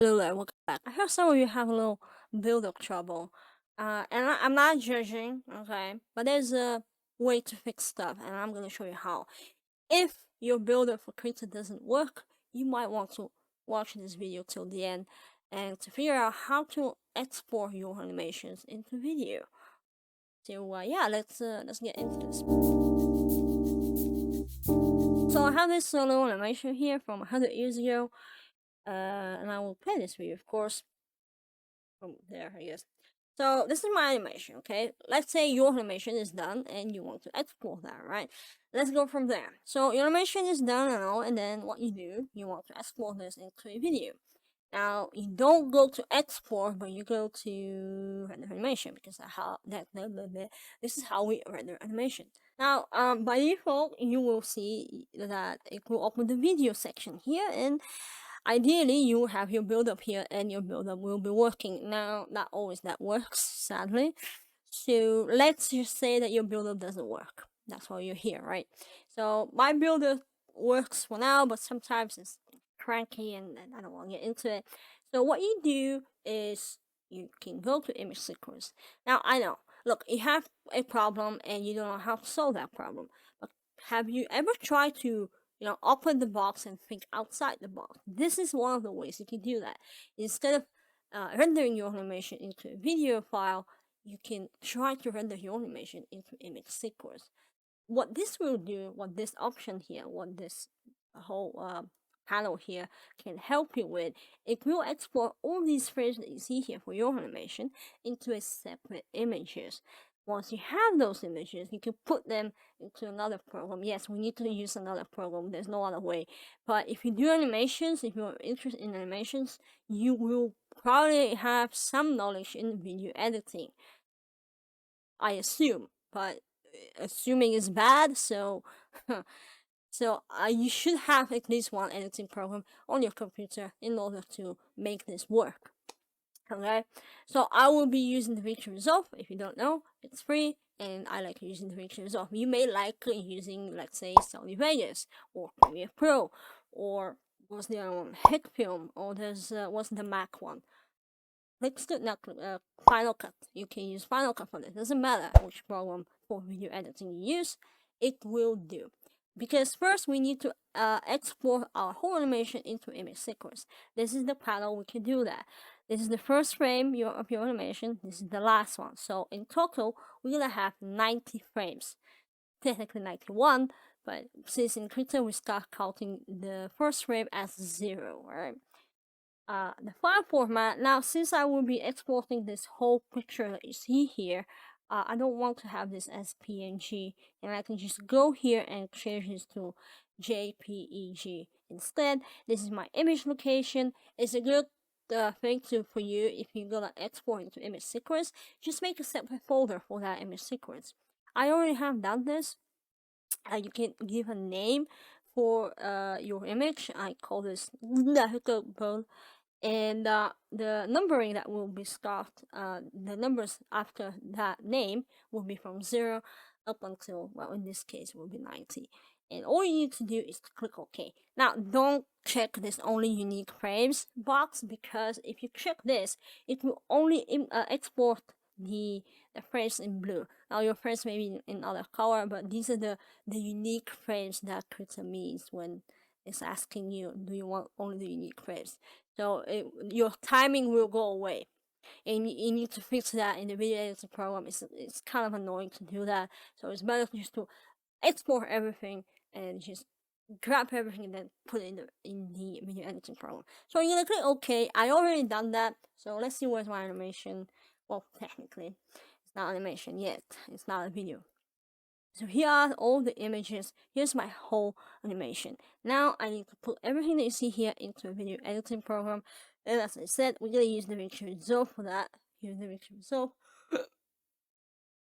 Hello there, welcome back. I heard some of you have a little build-up trouble, and I'm not judging, okay? But there's a way to fix stuff, and I'm gonna show you how. If your build-up for Krita doesn't work, you might want to watch this video till the end, and to figure out how to export your animations into video. So yeah, let's get into this. So I have this little animation here from 100 years ago, and I will play this for you, of course. From there, I guess. So this is my animation, okay? Let's say your animation is done and you want to export that, right? Let's go from there. So your animation is done now, and then what you do, you want to export this into a video. Now you don't go to export, but you go to render animation because this is how we render animation. Now, by default, you will see that it will open the video section here, and ideally you have your build-up here and your build-up will be working. Now, not always that works, sadly. So let's just say that your build-up doesn't work. That's why you're here, right? So my build-up works for now, but sometimes it's cranky and I don't want to get into it. So what you do is you can go to image sequence. Now I know, look, you have a problem and you don't know how to solve that problem. But have you ever tried to open the box and think outside the box? This is one of the ways you can do that. Instead of rendering your animation into a video file, you can try to render your animation into image sequence. What this will do, what this option here, what this whole panel here can help you with, it will export all these frames that you see here for your animation into a separate images. Once you have those images, you can put them into another program. Yes, we need to use another program. There's no other way. But if you do animations, if you're interested in animations, you will probably have some knowledge in video editing, I assume. But assuming is bad, so you should have at least one editing program on your computer in order to make this work. Okay, so I will be using DaVinci Resolve. If you don't know, it's free, and I like using DaVinci Resolve. You may like using, let's say, Sony Vegas or Premiere Pro, or what's the other one, HitFilm, or there's what's the Mac one? Let's do not Final Cut. You can use Final Cut for this. Doesn't matter which program for video editing you use, it will do. Because first we need to export our whole animation into image sequence. This is the panel we can do that. This is the first frame of your animation. This is the last one. So in total, we're gonna have 90 frames. Technically 91, but since in Krita we start counting the first frame as 0, right? The file format. Now, since I will be exporting this whole picture that you see here, I don't want to have this as PNG, and I can just go here and change this to JPEG instead. This is my image location. It's a good thing for you if you're gonna export into image sequence. Just make a separate folder for that image sequence. I already have done this. You can give a name for your image. I call this and the numbering that will be stopped, the numbers after that name will be from 0 up until, well, in this case will be 90. And all you need to do is to click OK. Now, don't check this only unique frames box, because if you check this, it will only export the frames in blue. Now, your frames may be in other color, but these are the unique frames that Krita means when it's asking you, do you want only the unique frames? So your timing will go away, and you need to fix that in the video editing program. It's kind of annoying to do that, so it's better just to export everything and just grab everything and then put it in the video editing program. So you're gonna click OK. I already done that, so let's see where's my animation. Well, technically, it's not animation yet. It's not a video. So here are all the images. Here's my whole animation. Now I need to put everything that you see here into a video editing program. And as I said, we're gonna use DaVinci Resolve for that. Here's DaVinci Resolve.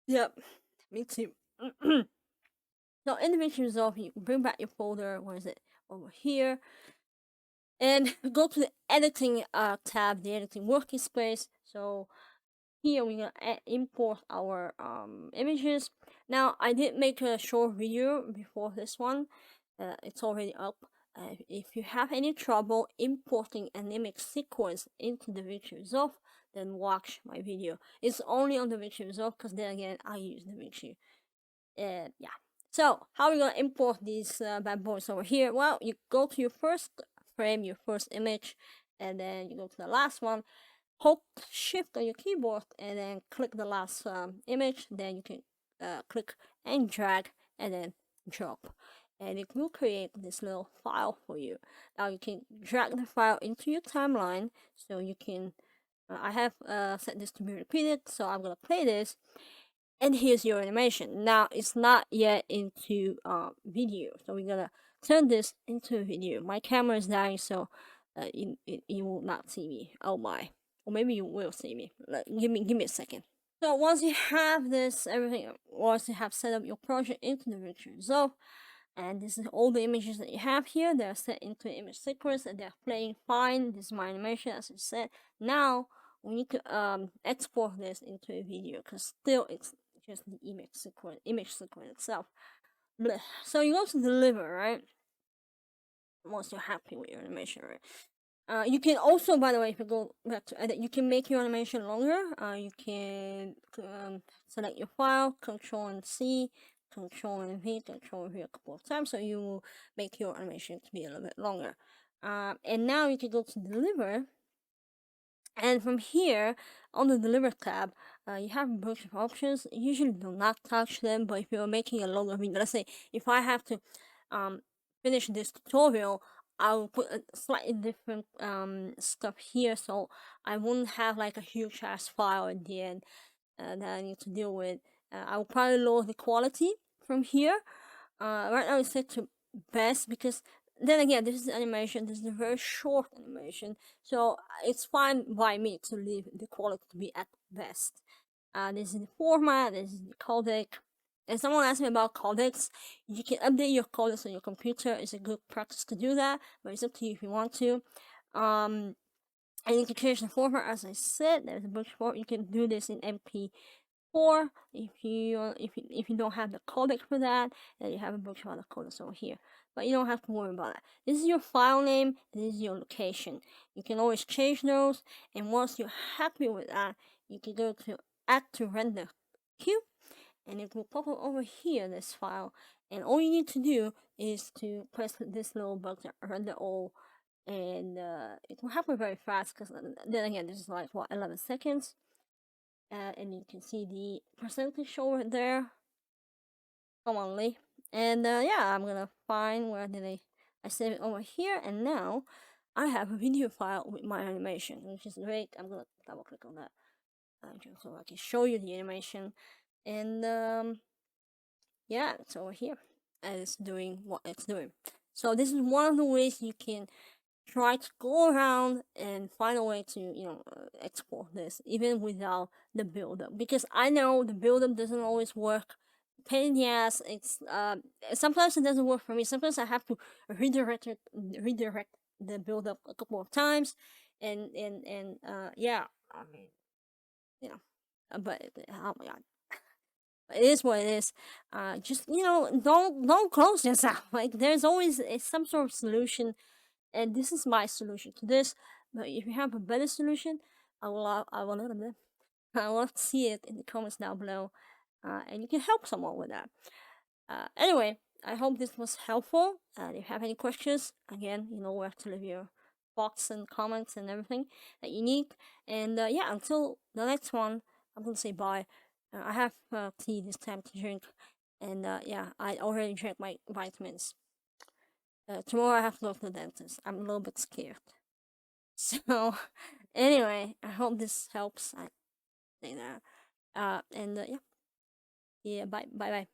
Yep, me too. So in DaVinci Resolve, you bring back your folder. Where is it? Over here. And go to the editing tab, the editing workspace. So here we're gonna import our images. Now I did make a short video before this one. It's already up. If you have any trouble importing an image sequence into the DaVinci Resolve, then watch my video. It's only on the DaVinci Resolve because then again I use the DaVinci. Yeah. So how are we gonna import these bad boys over here? Well, you go to your first frame, your first image, and then you go to the last one. Hold Shift on your keyboard and then click the last image. Then you can click and drag and then drop, and it will create this little file for you. Now you can drag the file into your timeline, so you can. I have set this to be repeated, so I'm gonna play this. And here's your animation. Now it's not yet into video, so we're gonna turn this into a video. My camera is dying, so you will not see me. Oh my, or maybe you will see me. Give me a second. So once you have this, once you have set up your project into the DaVinci Resolve, and this is all the images that you have here. They're set into an image sequence and they're playing fine. This is my animation, as I said. Now we need to export this into a video because still it's just the image sequence itself. Blech. So you go to deliver, right? Once you're happy with your animation, right? You can also, by the way, if you go back to edit, you can make your animation longer. You can select your file, Control and C, Control and V, Control and V a couple of times, so you will make your animation to be a little bit longer. And now you can go to deliver. And from here, on the Deliver tab, you have a bunch of options. Usually do not touch them, but if you're making a longer video, let's say if I have to finish this tutorial, I will put a slightly different stuff here, so I won't have like a huge ass file at the end that I need to deal with. I will probably lower the quality from here. Right now it's set to best because then again, this is animation. This is a very short animation, so it's fine by me to leave the quality to be at best. This is the format. This is the codec. And someone asked me about codecs. You can update your codecs on your computer. It's a good practice to do that, but it's up to you if you want to. And you can change the format, as I said. There's a bunch of format. You can do this in MP4 if you don't have the codec for that. Then you have a bunch of other codecs over here, but you don't have to worry about that. This is your file name. This is your location. You can always change those. And once you're happy with that, you can go to Add to Render Queue, and it will pop up over here, this file. And all you need to do is to press this little button, render all, and it will happen very fast because then again, this is like what, 11 seconds. And you can see the percentage over there commonly. And yeah, I'm gonna find where did I save it over here, and now I have a video file with my animation, which is great. I'm gonna double click on that so I can show you the animation. And yeah, it's over here and it's doing what it's doing. So this is one of the ways you can try to go around and find a way to export this even without the build-up, because I know the build-up doesn't always work. Pain in the ass. It's sometimes it doesn't work for me. Sometimes I have to redirect the build-up a couple of times, and yeah, I mean, but oh my god, it is what it is. Just don't close yourself. Like there's always some sort of solution, and this is my solution to this. But if you have a better solution, I will love to see it in the comments down below, and you can help someone with that. Anyway, I hope this was helpful. If you have any questions, again, you know where to leave your thoughts and comments and everything that you need. And yeah, until the next one, I'm gonna say bye. I have tea this time to drink, and yeah, I already drank my vitamins. Tomorrow I have to go to the dentist. I'm a little bit scared. So anyway, I hope this helps. I say that. And yeah, bye.